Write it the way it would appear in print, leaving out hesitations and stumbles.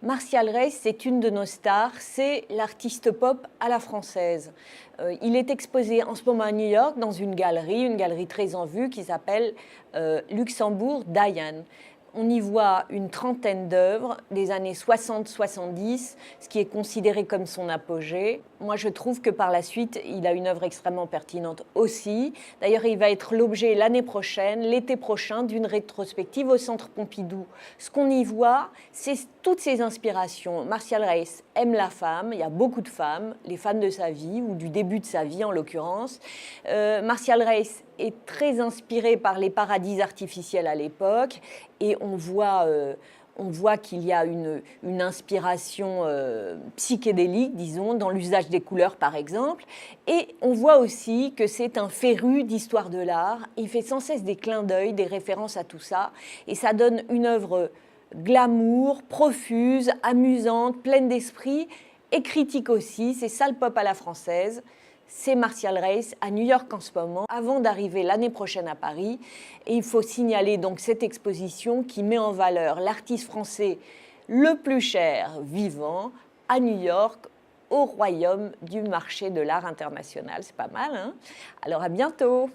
Martial Reis, c'est une de nos stars, c'est l'artiste pop à la française. Il est exposé en ce moment à New York dans une galerie très en vue qui s'appelle Luxembourg Diane. On y voit une trentaine d'œuvres des années 60-70, ce qui est considéré comme son apogée. Moi, je trouve que par la suite, il a une œuvre extrêmement pertinente aussi. D'ailleurs, il va être l'objet l'année prochaine, l'été prochain, d'une rétrospective au Centre Pompidou. Ce qu'on y voit, c'est toutes ses inspirations. Martial Reis aime la femme, il y a beaucoup de femmes, les femmes de sa vie, ou du début de sa vie en l'occurrence. Martial Reis est très inspiré par les paradis artificiels à l'époque, et on voit qu'il y a une inspiration psychédélique, disons, dans l'usage des couleurs, par exemple. Et on voit aussi que c'est un féru d'histoire de l'art. Il fait sans cesse des clins d'œil, des références à tout ça. Et ça donne une œuvre glamour, profuse, amusante, pleine d'esprit et critique aussi. C'est ça le pop à la française. C'est Martial Reis à New York en ce moment, avant d'arriver l'année prochaine à Paris. Et il faut signaler donc cette exposition qui met en valeur l'artiste français le plus cher vivant à New York, au royaume du marché de l'art international. C'est pas mal, hein? Alors à bientôt!